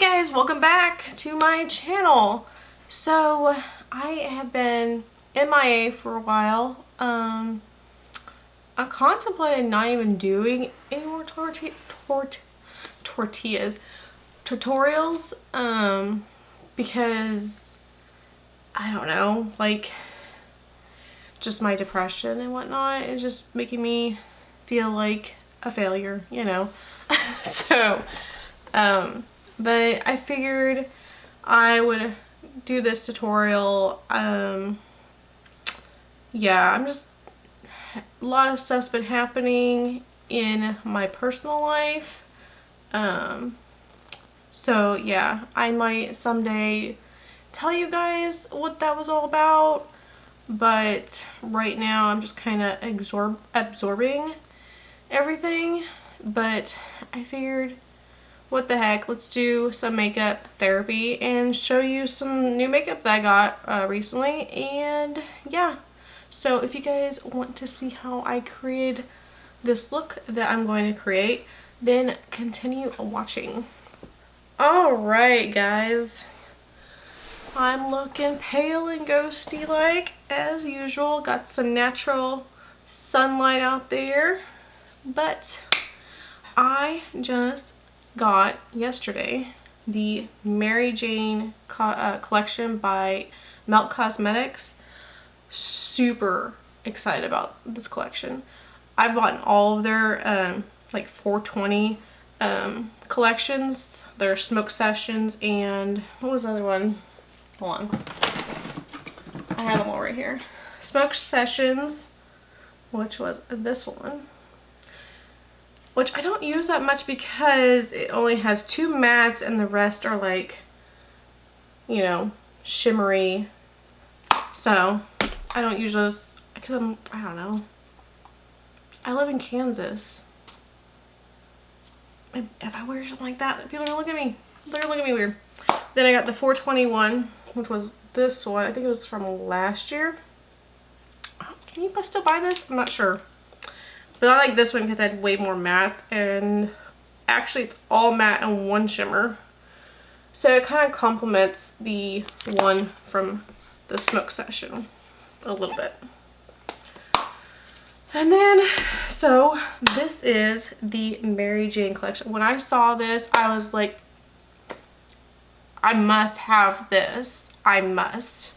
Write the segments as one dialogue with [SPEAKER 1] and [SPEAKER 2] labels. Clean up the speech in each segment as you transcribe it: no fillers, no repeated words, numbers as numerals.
[SPEAKER 1] Guys, welcome back to my channel. So I have been MIA for a while. I contemplated not even doing any more tutorials because I don't know, like just my depression and whatnot is just making me feel like a failure, you know. So but I figured I would do this tutorial. Yeah, I'm just, a lot of stuff's been happening in my personal life. So yeah, I might someday tell you guys what that was all about, but right now I'm just kind of absorbing everything. But I figured, what the heck, let's do some makeup therapy and show you some new makeup that I got recently. And yeah, so if you guys want to see how I created this look that I'm going to create, then continue watching. Alright guys, I'm looking pale and ghosty like as usual. Got some natural sunlight out there, but I just got yesterday the MaryJane collection by Melt Cosmetics. Super excited about this collection. I've bought all of their like 420 collections, their smoke sessions, and what was the other one? Hold on, I have them all right here. Smoke sessions, which was this one, which I don't use that much because it only has 2 mattes and the rest are like, you know, shimmery. So I don't use those because I don't know. I live in Kansas. If I wear something like that, people are gonna look at me. They're gonna look at me weird. Then I got the 421, which was this one. I think it was from last year. Can you still buy this? I'm not sure. But I like this one because I had way more mattes, and actually it's all matte and one shimmer. So it kind of complements the one from the smoke session a little bit. And then, so this is the MaryJane collection. When I saw this, I was like, I must have this. I must.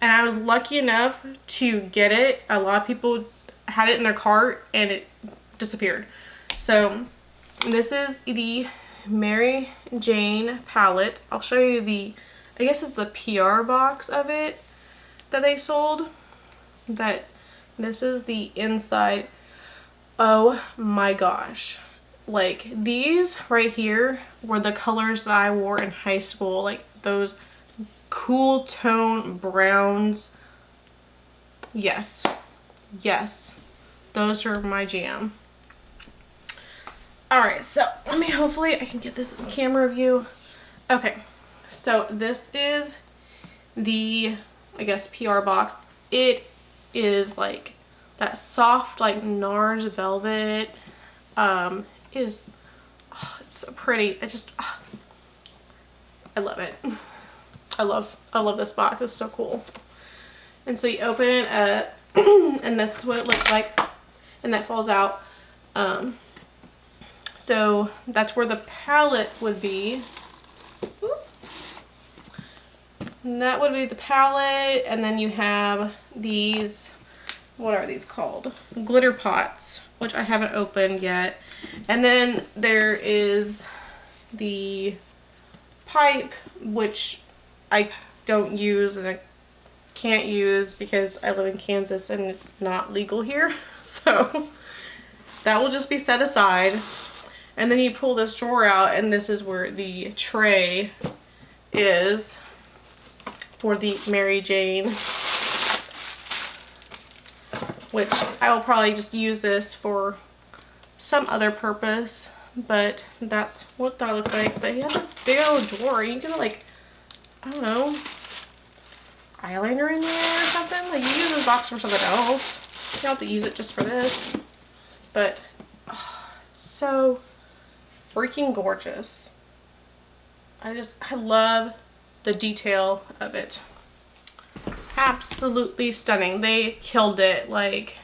[SPEAKER 1] And I was lucky enough to get it. A lot of people had it in their cart and it disappeared. So this is the MaryJane palette. I'll show you the, I guess it's the PR box of it that they sold. That this is the inside. Oh my gosh. Like these right here were the colors that I wore in high school. Like those cool tone browns. Yes. Yes. Those are my jam. Alright, so let me, hopefully I can get this camera view. Okay, so this is the, I guess, PR box. It is like that soft, like NARS velvet. It is, oh, it's so pretty. I love it. I love this box. It's so cool. And so you open it up and this is what it looks like, and that falls out. So that's where the palette would be. And that would be the palette, and then you have these, what are these called? Glitter pots, which I haven't opened yet. And then there is the pipe, which I don't use and I can't use because I live in Kansas and it's not legal here. So that will just be set aside. And then you pull this drawer out, and this is where the tray is for the MaryJane, which I will probably just use this for some other purpose, but that's what that looks like. But you have this big old drawer. You can, like, I don't know, eyeliner in there or something. Like, you use this box for something else. You don't have to use it just for this. But oh, it's so freaking gorgeous. I love the detail of it. Absolutely stunning. They killed it, like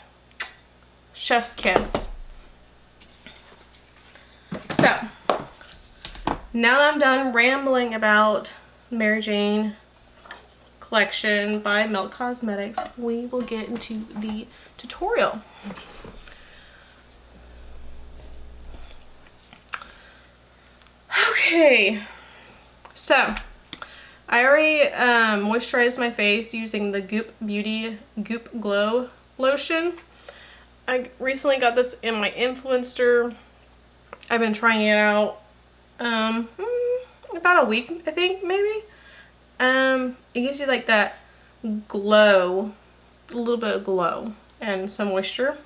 [SPEAKER 1] chef's kiss. So now that I'm done rambling about MaryJane collection by Milk Cosmetics, we will get into the tutorial. Okay, so I already moisturized my face using the Goop Beauty Goop Glow lotion. I recently got this in my influencer. I've been trying it out about a week, I think, maybe. It gives you like that glow, a little bit of glow and some moisture.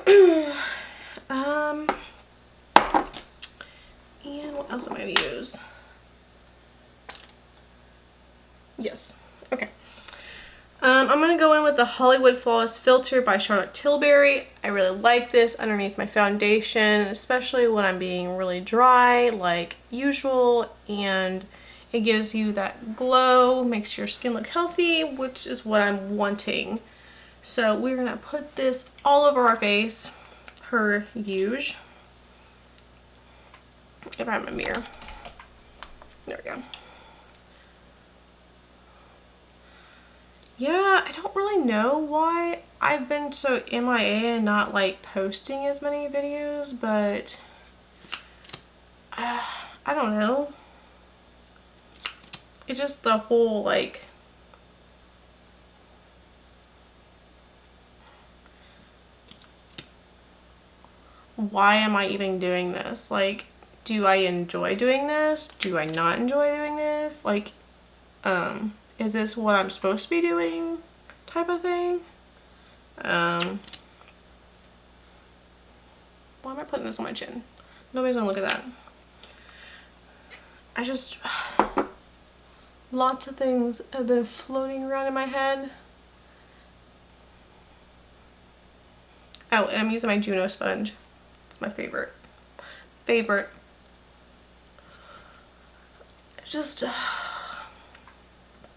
[SPEAKER 1] And what else am I gonna use? Yes, okay. I'm going to go in with the Hollywood Flawless Filter by Charlotte Tilbury. I really like this underneath my foundation, especially when I'm being really dry like usual, and it gives you that glow, makes your skin look healthy, which is what I'm wanting. So we're going to put this all over our face per usual. If I have my mirror. There we go. Yeah, I don't really know why I've been so MIA and not like posting as many videos, but I don't know. It's just the whole like why am I even doing this? Like, do I enjoy doing this? Do I not enjoy doing this? Like, is this what I'm supposed to be doing? Type of thing. Why am I putting this on my chin? Nobody's gonna look at that. I just, lots of things have been floating around in my head. Oh, and I'm using my Juno sponge. It's my favorite. It's just,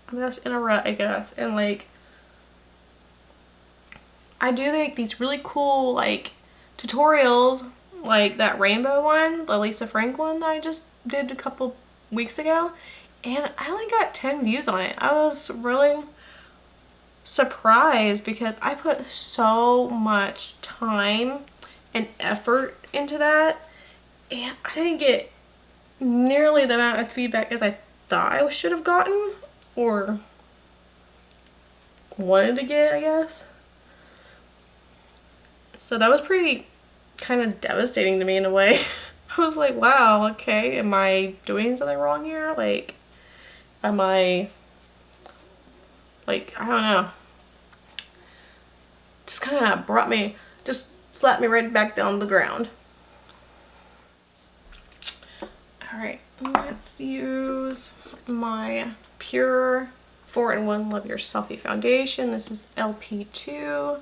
[SPEAKER 1] I'm just in a rut, I guess, and like I do like these really cool like tutorials, like that rainbow one, the Lisa Frank one that I just did a couple weeks ago, and I only got 10 views on it. I was really surprised because I put so much time and effort into that, and I didn't get nearly the amount of feedback as I thought I should have gotten, or wanted to get, I guess. So that was pretty kind of devastating to me in a way. I was like, wow, okay, am I doing something wrong here? Like, am I, like, I don't know. Just kind of just slapped me right back down the ground. Alright, let's use my Pure 4-in-1 Love Your Selfie Foundation. This is LP2.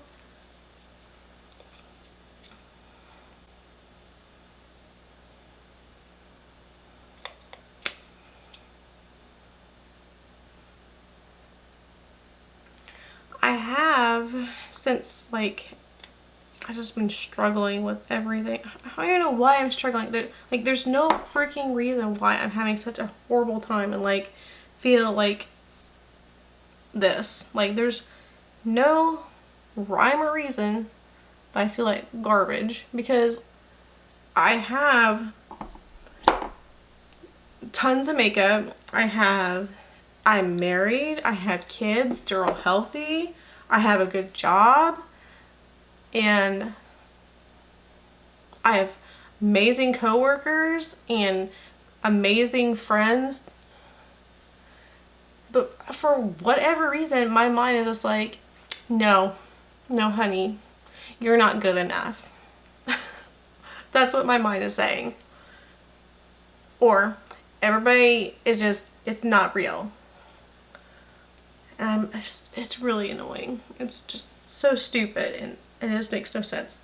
[SPEAKER 1] I have, since like I've just been struggling with everything. I don't know why I'm struggling. There's no freaking reason why I'm having such a horrible time and like feel like this. Like, there's no rhyme or reason that I feel like garbage, because I have tons of makeup. I'm married, I have kids, they're all healthy, I have a good job, and I have amazing coworkers and amazing friends. But for whatever reason, my mind is just like, no, honey, you're not good enough. That's what my mind is saying. Or everybody is just, it's not real. And it's really annoying. It's just so stupid, and it just makes no sense.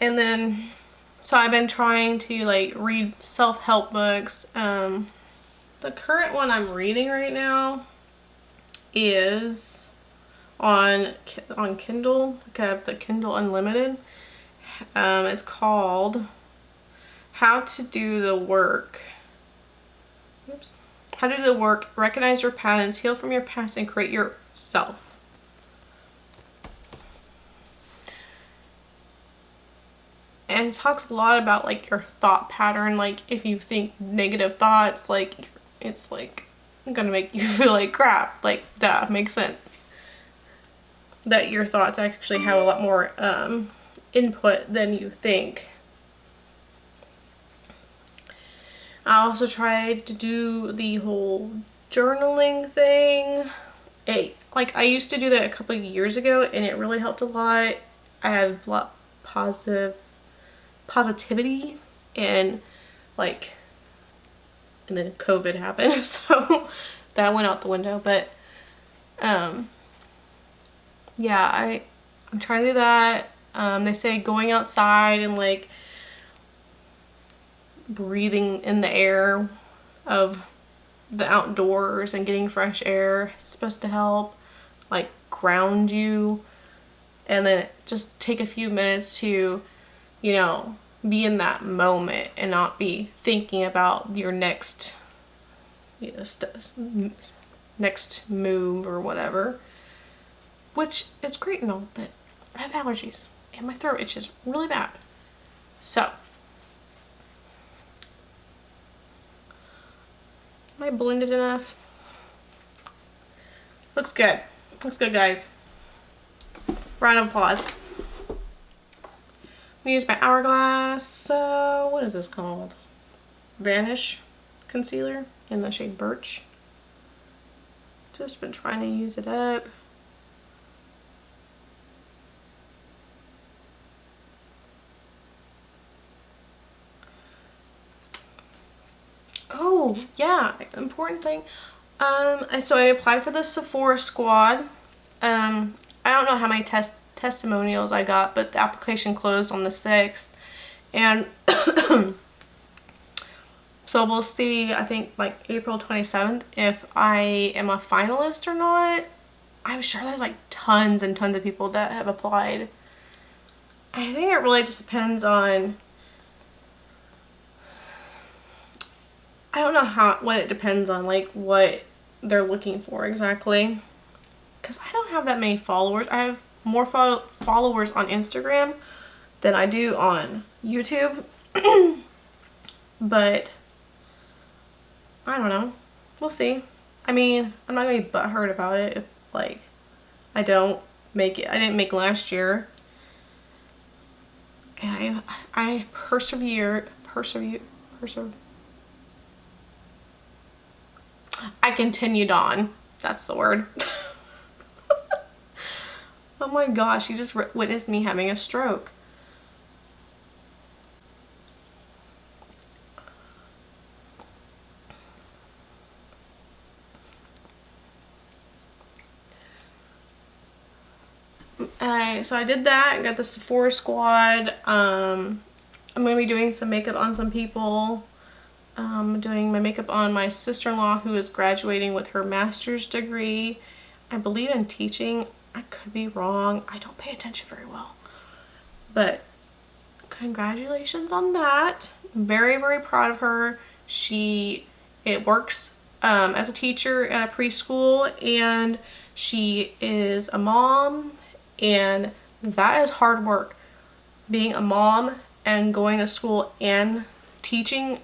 [SPEAKER 1] And then, so I've been trying to like read self-help books. The current one I'm reading right now is on Kindle. I have the Kindle Unlimited. It's called How to Do the Work. Oops. How to Do the Work, Recognize Your Patterns, Heal from Your Past, and Create Yourself. And it talks a lot about like your thought pattern. Like if you think negative thoughts, like it's like gonna make you feel like crap. Like duh, makes sense. That your thoughts actually have a lot more input than you think. I also tried to do the whole journaling thing. Like I used to do that a couple of years ago and it really helped a lot. I had a lot of positivity and like, and then COVID happened, so that went out the window. But yeah, I'm trying to do that. They say going outside and like breathing in the air of the outdoors and getting fresh air is supposed to help like ground you, and then just take a few minutes to, you know, be in that moment and not be thinking about your next, you know, next move or whatever, which is great and all, but I have allergies and my throat itches really bad. So am I blended enough? Looks good. Looks good, guys. Round of applause. I'm gonna use my Hourglass, so what is this called? Vanish Concealer in the shade Birch. Just been trying to use it up. Oh, yeah, important thing. So I applied for the Sephora squad. I don't know how many testimonials I got, but the application closed on the 6th. And so we'll see, I think like April 27th, if I am a finalist or not. I'm sure there's like tons and tons of people that have applied. I think it really just depends on, I don't know what it depends on, like what they're looking for exactly. Because I don't have that many followers. I have more followers on Instagram than I do on YouTube. But I don't know. We'll see. I mean, I'm not going to be butthurt about it if, like, I don't make it. I didn't make last year. And I persevered. I continued on. That's the word. Oh my gosh, you just witnessed me having a stroke. So I did that. I got the Sephora squad. I'm going to be doing some makeup on some people. Doing my makeup on my sister-in-law who is graduating with her master's degree. I believe in teaching. I could be wrong. I don't pay attention very well. But congratulations on that. I'm very, very proud of her. It works as a teacher at a preschool, and she is a mom, and that is hard work. Being a mom and going to school and teaching,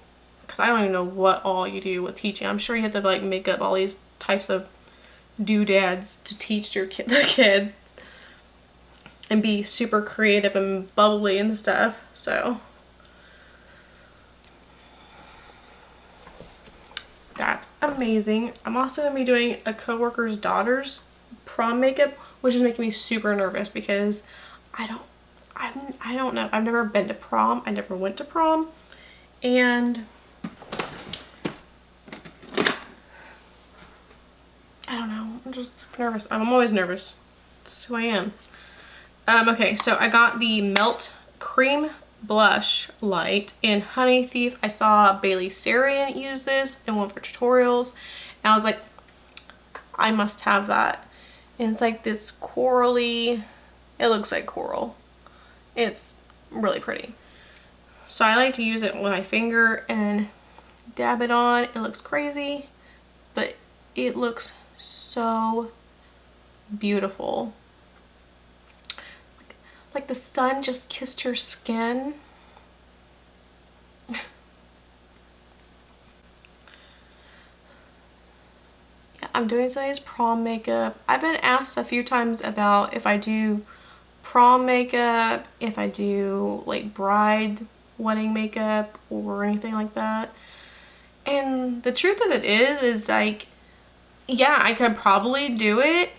[SPEAKER 1] because I don't even know what all you do with teaching. I'm sure you have to like make up all these types of doodads to teach the kids and be super creative and bubbly and stuff. So that's amazing. I'm also going to be doing a coworker's daughter's prom makeup, which is making me super nervous because I don't know. I've never been to prom. I never went to prom, and I don't know. I'm just nervous. I'm always nervous. That's who I am. Okay, so I got the Melt cream blush light in Honey Thief. I saw Bailey Sarian use this in one of her tutorials, and I was like, I must have that. And it's like this corally, it looks like coral. It's really pretty. So I like to use it with my finger and dab it on. It looks crazy, but it looks so beautiful. Like the sun just kissed your skin. Yeah, I'm doing today's prom makeup. I've been asked a few times about if I do prom makeup, if I do like bride wedding makeup or anything like that. And the truth of it is like, yeah, I could probably do it.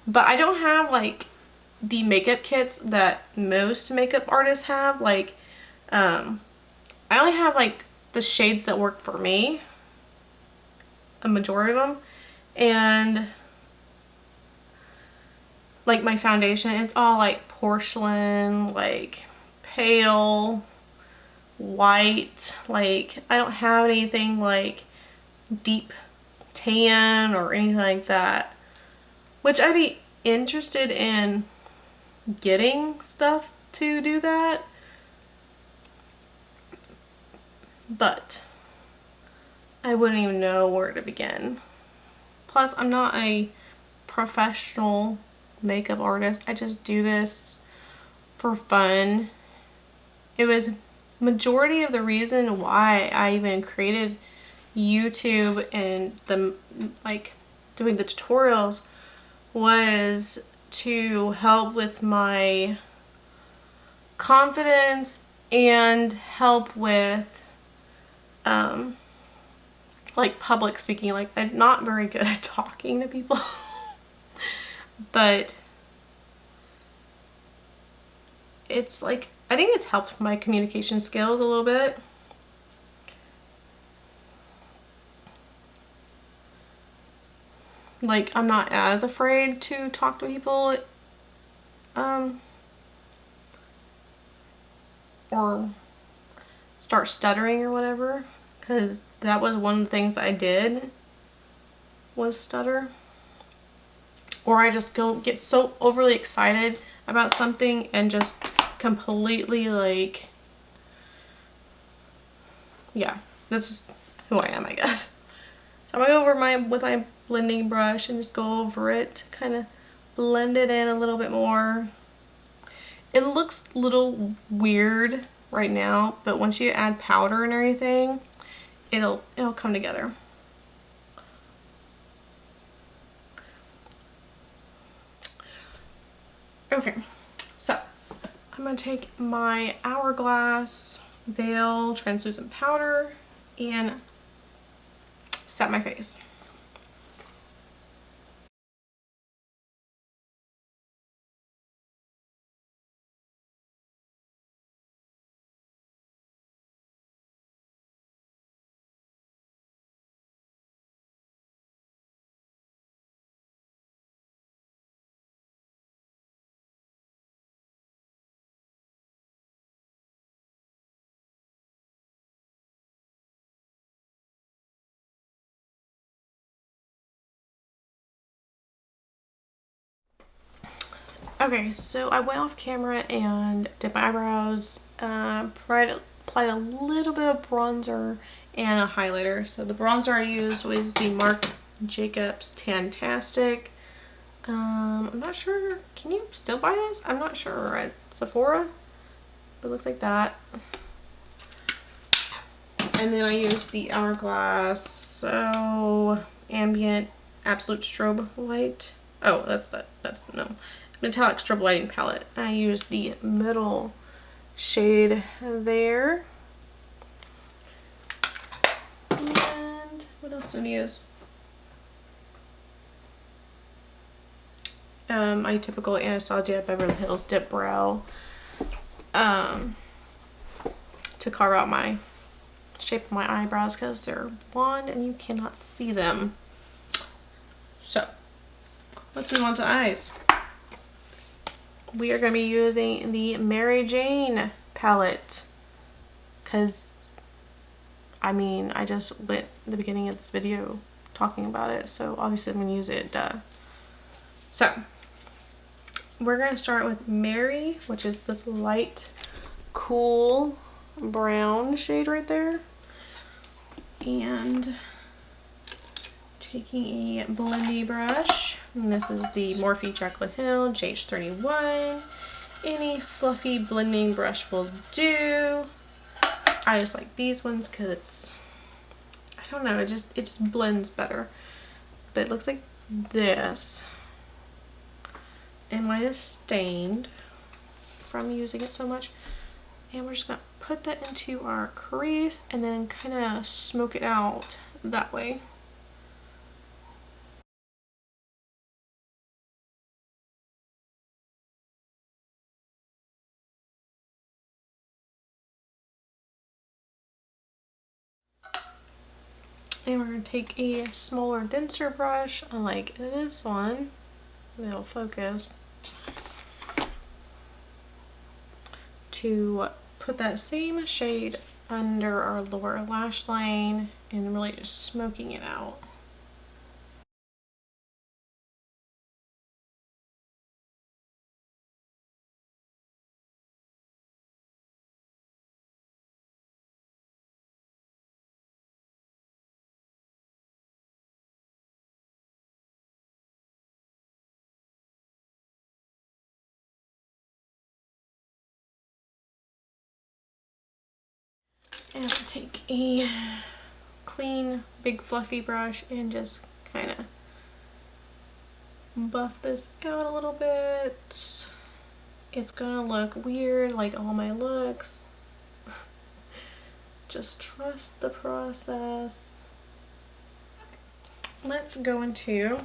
[SPEAKER 1] But I don't have like the makeup kits that most makeup artists have. Like, I only have like the shades that work for me, a majority of them, and like my foundation, it's all like porcelain, like pale white. Like, I don't have anything like deep tan or anything like that, which I'd be interested in getting stuff to do that, but I wouldn't even know where to begin. Plus, I'm not a professional makeup artist. I just do this for fun. It was majority of the reason why I even created YouTube and the like doing the tutorials was to help with my confidence and help with like public speaking. Like, I'm not very good at talking to people but it's like, I think it's helped my communication skills a little bit. Like, I'm not as afraid to talk to people or start stuttering or whatever, because that was one of the things I did, was stutter. Or I just get so overly excited about something and just completely like, yeah, this is who I am, I guess. So I'm gonna go over with my blending brush and just go over it, kind of blend it in a little bit more. It looks a little weird right now, but once you add powder and everything, it'll come together. Okay, so I'm gonna take my Hourglass Veil translucent powder and set my face. Okay, so I went off camera and did my eyebrows, applied a little bit of bronzer and a highlighter. So the bronzer I used was the Marc Jacobs Tantastic. I'm not sure, can you still buy this? I'm not sure, at Sephora, but it looks like that. And then I used the Hourglass Ambient Absolute Strobe Light. Oh, no. Metallic Strobe Lighting Palette. I used the middle shade there. And what else did I use? My typical Anastasia Beverly Hills Dip Brow to carve out my shape of my eyebrows, because they're blonde and you cannot see them. So let's move on to eyes. we are going to be using the MaryJane palette, because I mean, I just went at the beginning of this video talking about it, so obviously I'm going to use it, duh. So we're going to start with Mary, which is this light cool brown shade right there, and taking a blendy brush, and this is the Morphe Chocolate Hill GH31. Any fluffy blending brush will do. I just like these ones because it's, I don't know, it just blends better. But it looks like this, and mine is stained from using it so much. And we're just gonna put that into our crease and then kind of smoke it out that way. And we're going to take a smaller, denser brush, like this one, it'll focus, to put that same shade under our lower lash line and really just smoking it out. And I'll take a clean, big, fluffy brush and just kind of buff this out a little bit. It's gonna look weird like all my looks. Just trust the process. Let's go into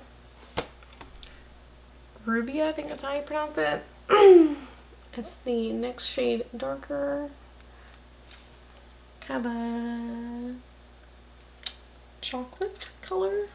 [SPEAKER 1] Ruby, I think that's how you pronounce it. It's the next shade darker. Kind of a chocolate color.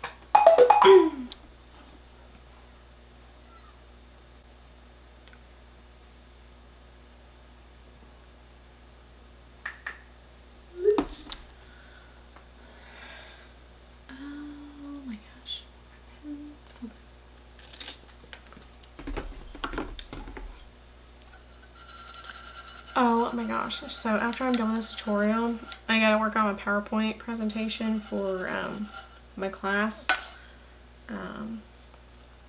[SPEAKER 1] Oh my gosh, so after I'm done with this tutorial, I gotta work on my PowerPoint presentation for my class.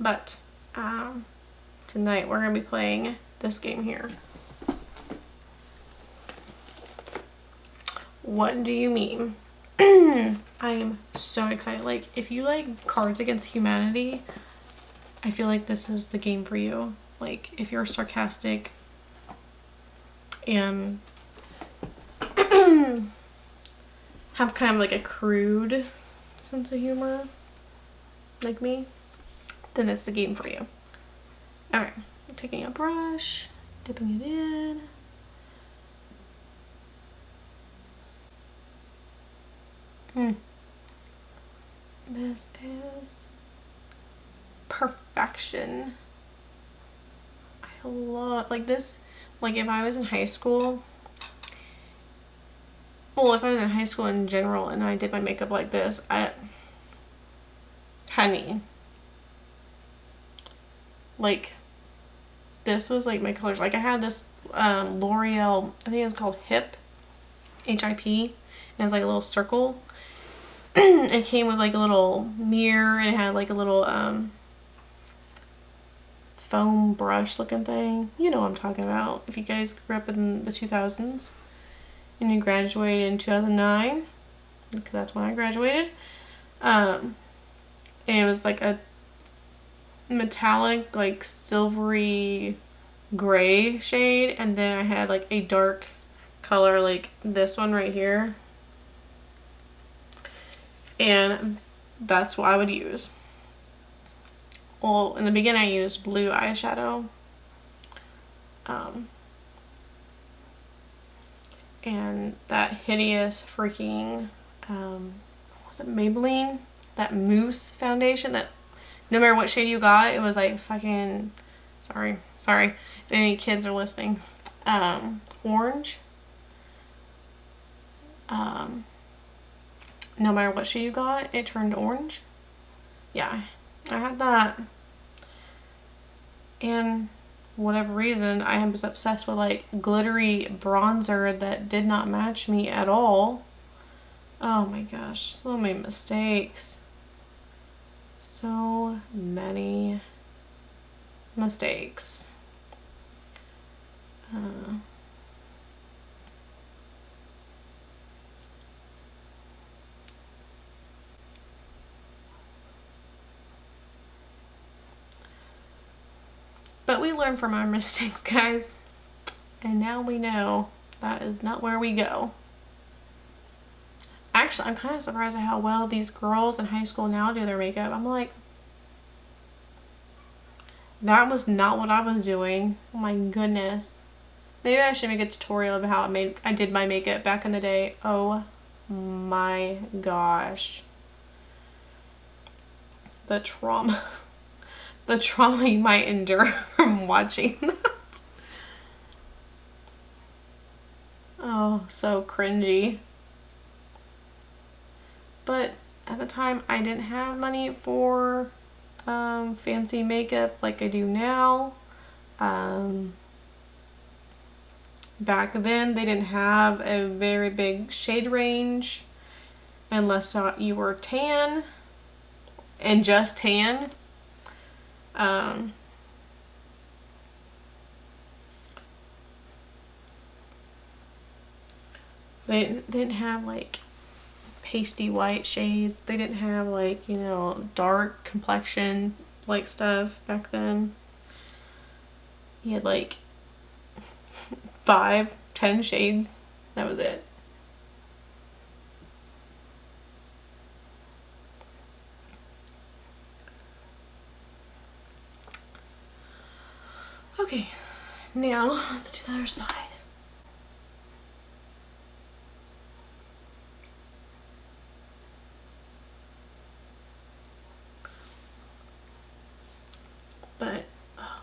[SPEAKER 1] But tonight we're gonna be playing this game here. What do you mean? I am so excited. Like, if you like Cards Against Humanity, I feel like this is the game for you. Like, if you're sarcastic and have kind of like a crude sense of humor like me, then it's the game for you. Alright, I'm taking a brush, dipping it in. This is perfection. I love, like this, like if I was in high school, well, if I was in high school in general and I did my makeup like this, honey, like this was like my colors. Like I had this L'Oreal, I think it was called HIP, HIP, and it's like a little circle. It came with like a little mirror and it had like a little foam brush looking thing. You know what I'm talking about. If you guys grew up in the 2000s and you graduated in 2009, because that's when I graduated, and it was like a metallic, like silvery gray shade, and then I had like a dark color like this one right here, and that's what I would use. Well, in the beginning I used blue eyeshadow, and that hideous freaking was it Maybelline, that mousse foundation that no matter what shade you got, it was like fucking, sorry, Sorry if any kids are listening. Orange. No matter what shade you got, it turned orange. Yeah, I had that. And whatever reason, I was obsessed with like glittery bronzer that did not match me at all. Oh my gosh, so many mistakes. So many mistakes. But we learn from our mistakes, guys. And now we know that is not where we go. Actually, I'm kind of surprised at how well these girls in high school now do their makeup. I'm like, that was not what I was doing. Oh my goodness. Maybe I should make a tutorial of how I did my makeup back in the day. Oh my gosh. The trauma. The trauma you might endure from watching that. Oh, so cringy. But at the time, I didn't have money for fancy makeup like I do now. Back then, they didn't have a very big shade range unless you were tan and just tan. They didn't have like pasty white shades. They didn't have like, you know, dark complexion like stuff back then. You had like 5-10 shades. That was it. Okay, now let's do the other side. But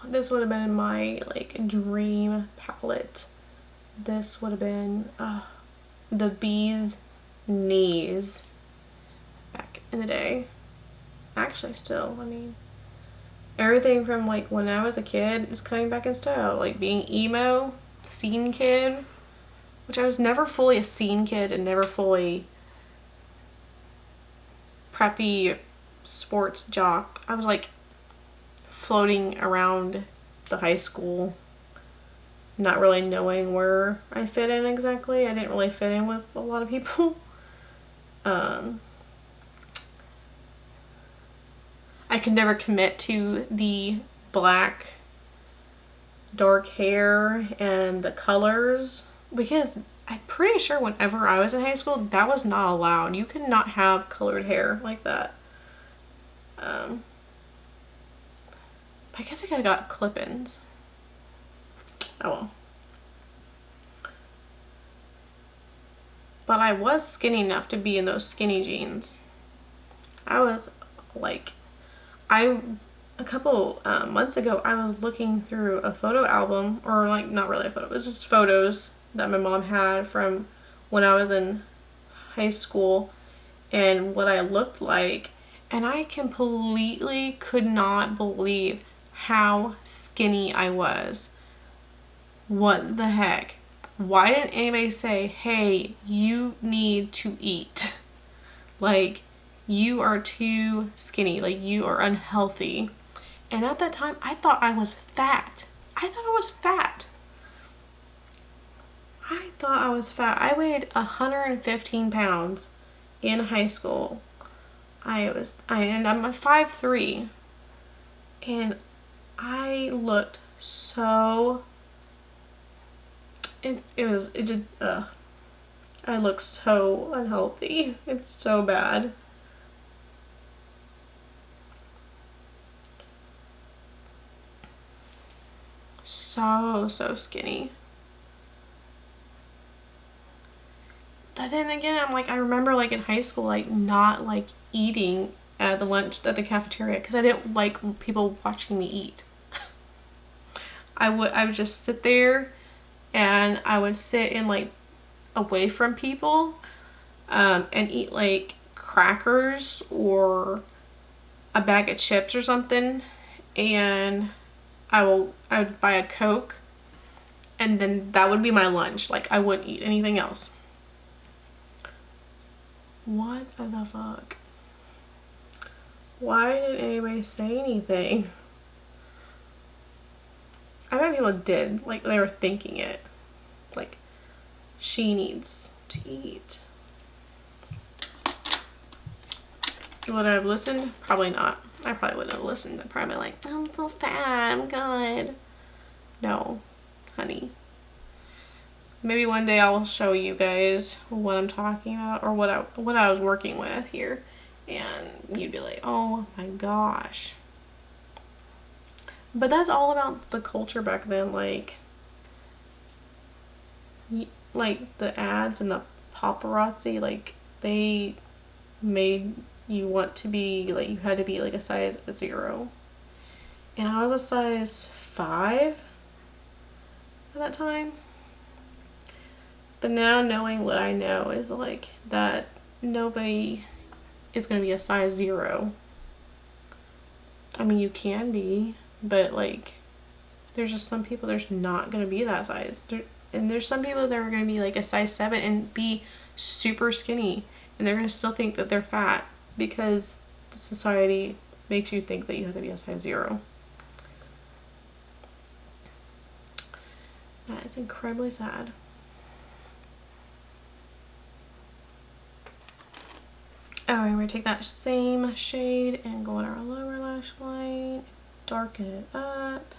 [SPEAKER 1] this would have been my like dream palette. This would have been the bee's knees back in the day. Actually, still, I mean, everything from like when I was a kid is coming back in style. Like being emo, scene kid, which I was never fully a scene kid and never fully preppy sports jock. I was like floating around the high school, not really knowing where I fit in exactly. I didn't really fit in with a lot of people. I could never commit to the black dark hair and the colors because I'm pretty sure whenever I was in high school that was not allowed. You could not have colored hair like that. I guess I could have got clip-ins. Oh well. But I was skinny enough to be in those skinny jeans. I was like, a couple months ago, I was looking through a photo album, or like not really a photo, it was just photos that my mom had from when I was in high school and what I looked like, and I completely could not believe how skinny I was. What the heck? Why didn't anybody say, hey, you need to eat? Like, you are too skinny. Like, you are unhealthy. And at that time, I thought I was fat. I thought I was fat. I weighed 115 pounds in high school. And I'm a 5'3". And I looked so... I look so unhealthy. It's so bad. So skinny. But then again, I'm like, I remember like in high school, like not like eating at the cafeteria because I didn't like people watching me eat. I would just sit there, and I would sit in like away from people, and eat like crackers or a bag of chips or something, and I would buy a Coke, and then that would be my lunch. Like, I wouldn't eat anything else. What the fuck? Why didn't anybody say anything? I bet people did. Like, they were thinking it. Like, she needs to eat. Would I have listened? Probably not. I probably wouldn't have listened. I'd probably be like, I'm so fat, I'm good. No, honey. Maybe one day I'll show you guys what I'm talking about, or what I was working with here, and you'd be like, oh my gosh. But that's all about the culture back then. Like the ads and the paparazzi, like, they made you want to be like, you had to be like a size 0, and I was a size 5 at that time. But now, knowing what I know, is like that nobody is going to be a size 0. I mean, you can be, but like, there's just some people there's not going to be that size. And there's some people that are going to be like a size 7 and be super skinny, and they're going to still think that they're fat because society makes you think that you have to be a size 0. That is incredibly sad. Alright, we're going to take that same shade and go on our lower lash line, darken it up,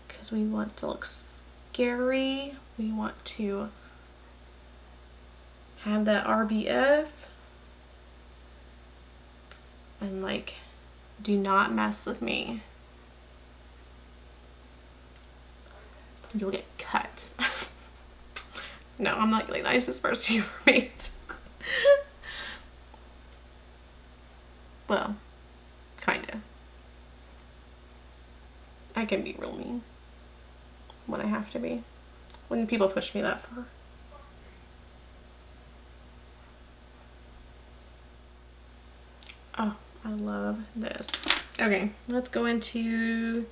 [SPEAKER 1] because we want to look scary. We want to have that RBF, and like, do not mess with me. You'll get cut. No, I'm not like the nicest person you ever met. Well, kinda. I can be real mean when I have to be. When people push me that far. Oh, I love this. Okay, let's go into...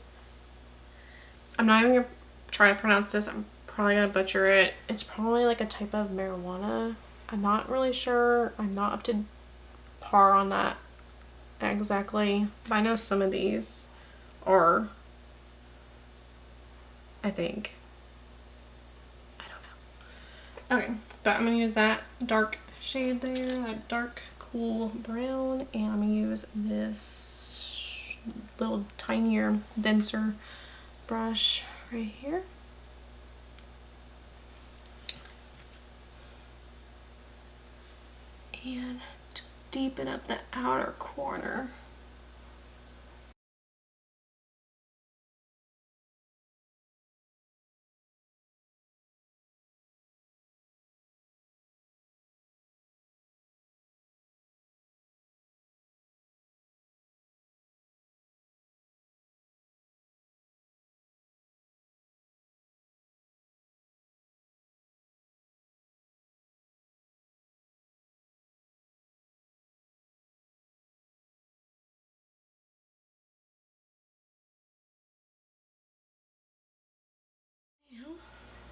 [SPEAKER 1] I'm not even gonna try to pronounce this. I'm probably gonna butcher it. It's probably like a type of marijuana. I'm not really sure. I'm not up to par on that exactly, but I know some of these are, I think, I don't know. Okay, but I'm gonna use that dark shade there, that dark cool brown, and I'm gonna use this little tinier, denser brush right here. And just deepen up the outer corner.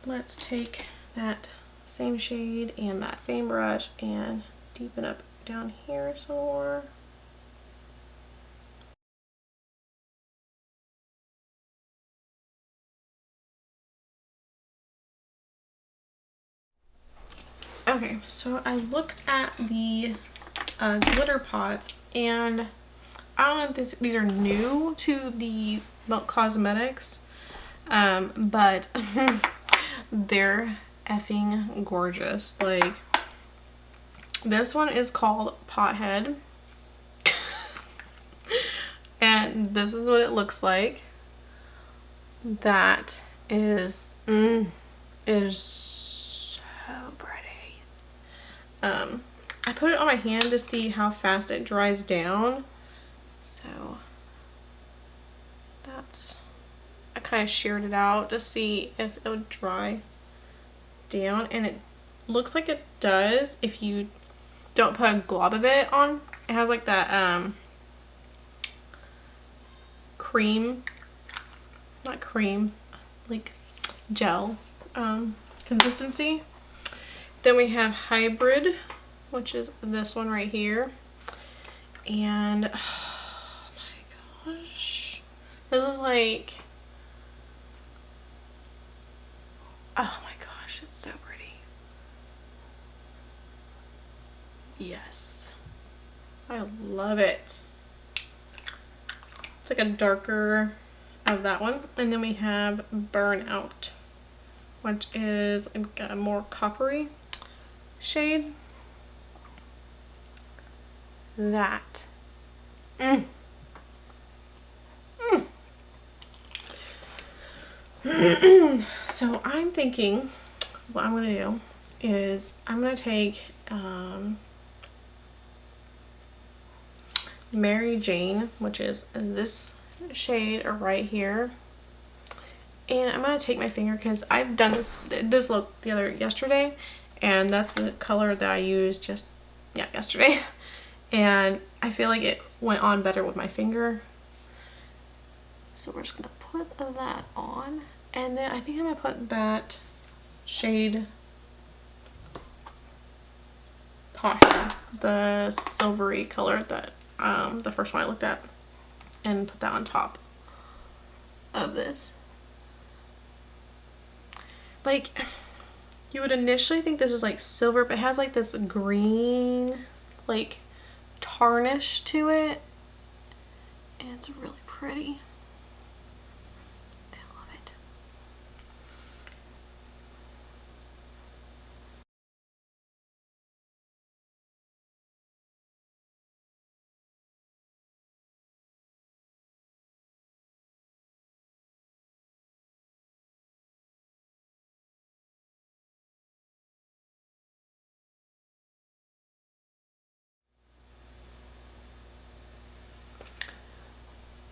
[SPEAKER 1] Let's take that same shade and that same brush and deepen up down here some more. Okay, so I looked at the glitter pots, and I don't know if these are new to the Milk Cosmetics, but they're effing gorgeous. Like, this one is called Pothead, and this is what it looks like. That is, it is so pretty. I put it on my hand to see how fast it dries down. So that's, I kind of sheared it out to see if it would dry down, and it looks like it does if you don't put a glob of it on. It has like that cream, not cream, like gel consistency. Then we have hybrid, which is this one right here. And oh my gosh, this is like, oh my gosh, it's so pretty. Yes, I love it. It's like a darker of that one. And then we have Burnout, which is a more coppery shade. That. So I'm thinking what I'm gonna do is I'm gonna take MaryJane, which is this shade right here, and I'm gonna take my finger, because I've done this look yesterday, and that's the color that I used yesterday, and I feel like it went on better with my finger. So we're just gonna put that on, and then I think I'm gonna put that shade Pothead, the silvery color that the first one I looked at, and put that on top of this. Like, you would initially think this is like silver, but it has like this green like tarnish to it, and it's really pretty. I love it.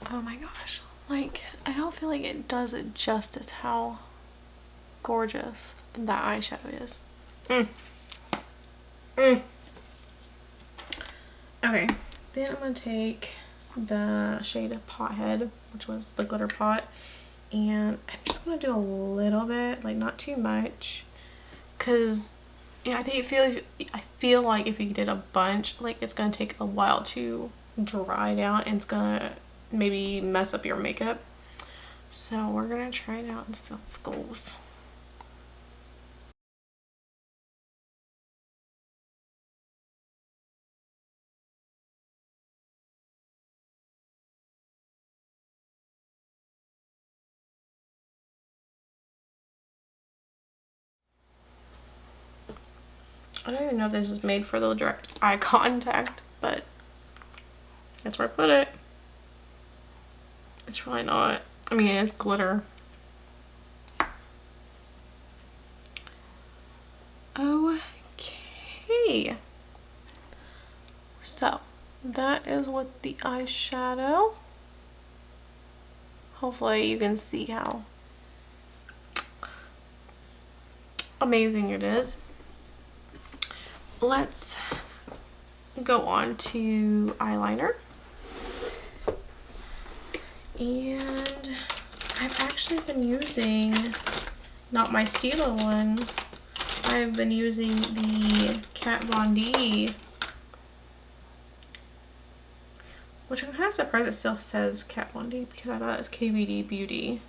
[SPEAKER 1] Oh my gosh, like, I don't feel like it does it justice how gorgeous that eyeshadow is. Okay, then I'm gonna take the shade of Pothead, which was the glitter pot, and I'm just gonna do a little bit, like not too much, because yeah, I feel like if you did a bunch, like it's gonna take a while to dry down, and it's gonna maybe mess up your makeup. So we're gonna try it out and see how this goes. I don't even know if this is made for the direct eye contact, but that's where I put it. It's really not. I mean, it's glitter. Okay. So, that is with the eyeshadow. Hopefully you can see how amazing it is. Let's go on to eyeliner. And I've actually been using, not my Stila one, I've been using the Kat Von D, which I'm kind of surprised it still says Kat Von D, because I thought it was KVD Beauty.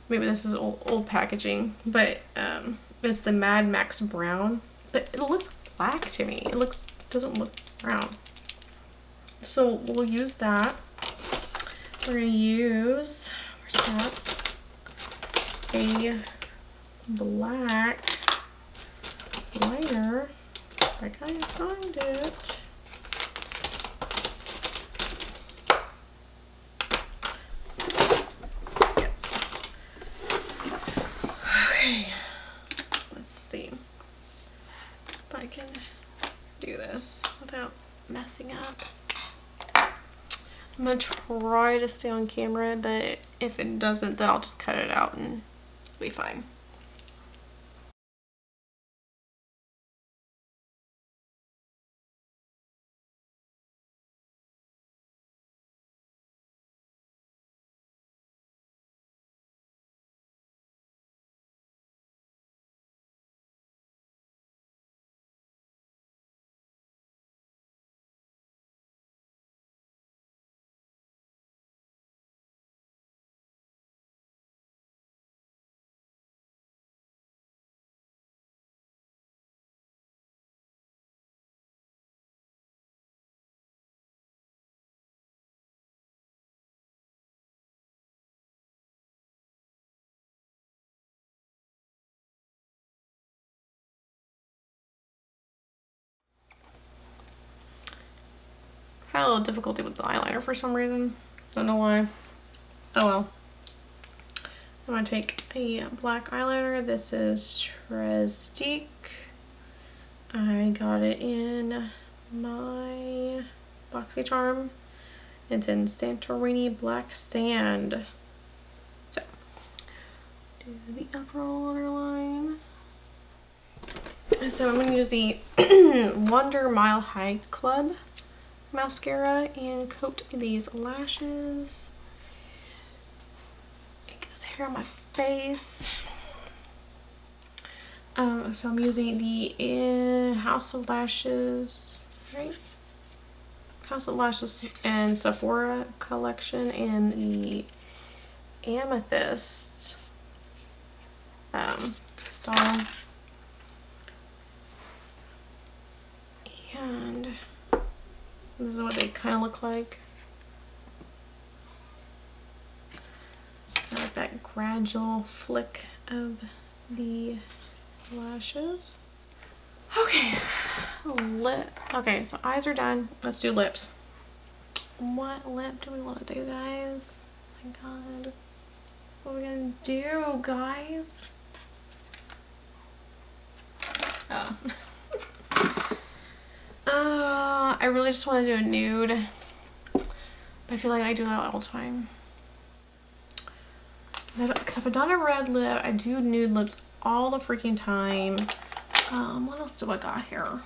[SPEAKER 1] Maybe this is old packaging, but it's the Mad Max Brown, but it looks black to me. It doesn't look brown. So we'll use that. We're gonna use, where's that? A black liner. I can't find it. Yes. Okay. Let's see if I can do this without messing up I'm gonna try to stay on camera, but if it doesn't, then I'll just cut it out and it'll be fine. Had a little difficulty with the eyeliner for some reason. Don't know why. Oh well. I'm gonna take a black eyeliner. This is Trestique. I got it in my BoxyCharm. It's in Santorini Black Sand. So, do the upper waterline. So I'm gonna use the Wonder Mile High Club mascara and coat these lashes. It gets hair on my face. So I'm using the House of Lashes, right? House of Lashes and Sephora collection and the Amethyst style. And this is what they kind of look like. I like that gradual flick of the lashes. Okay, okay, so eyes are done. Let's do lips. What lip do we want to do, guys? Oh my god. What are we gonna do, guys? Oh. I really just want to do a nude. But I feel like I do that all the time. Because if I've done a red lip, I do nude lips all the freaking time. What else do I got here?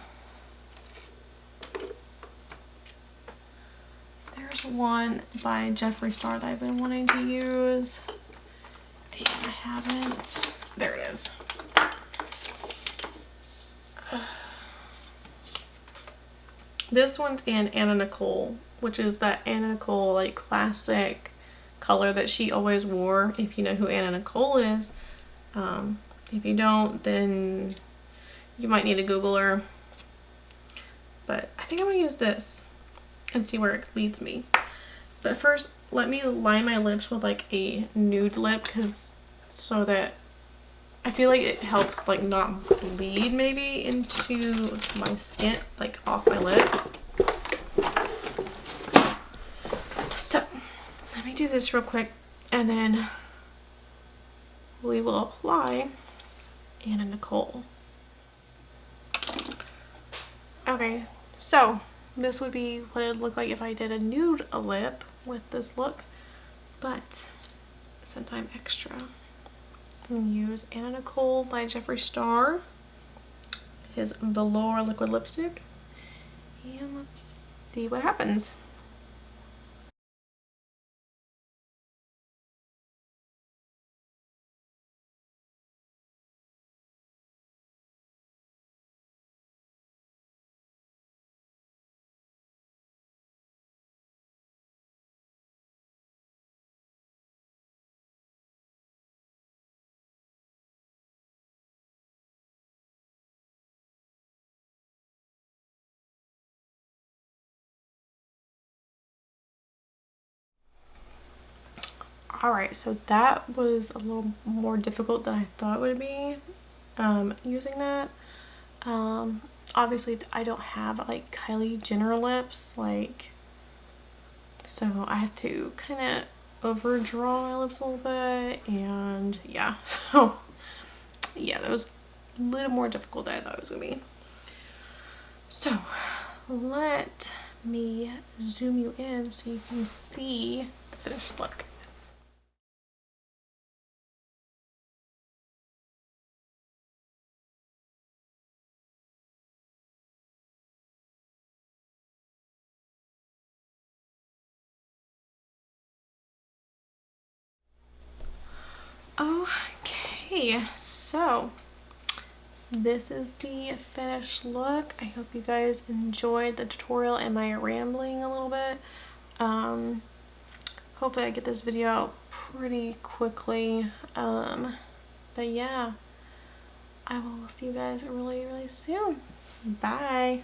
[SPEAKER 1] There's one by Jeffree Star that I've been wanting to use. And I haven't. There it is. This one's in Anna Nicole, which is that Anna Nicole like classic color that she always wore, if you know who Anna Nicole is. If you don't, then you might need to Google her. But I think I'm gonna use this and see where it leads me. But first, let me line my lips with like a nude lip, so that I feel like it helps like not bleed maybe into my skin, like off my lip. So let me do this real quick and then we will apply Anna Nicole. Okay, so this would be what it would look like if I did a nude lip with this look, but since I'm extra, I'm going to use Anna Nicole by Jeffree Star, his Velour liquid lipstick, and let's see what happens. Alright, so that was a little more difficult than I thought it would be, using that. Obviously I don't have like Kylie Jenner lips, like, so I have to kind of overdraw my lips a little bit, and yeah, so yeah, that was a little more difficult than I thought it was gonna be. So let me zoom you in so you can see the finished look. Okay, so this is the finished look. I hope you guys enjoyed the tutorial and my rambling a little bit. Hopefully I get this video out pretty quickly. But yeah, I will see you guys really, really soon. Bye.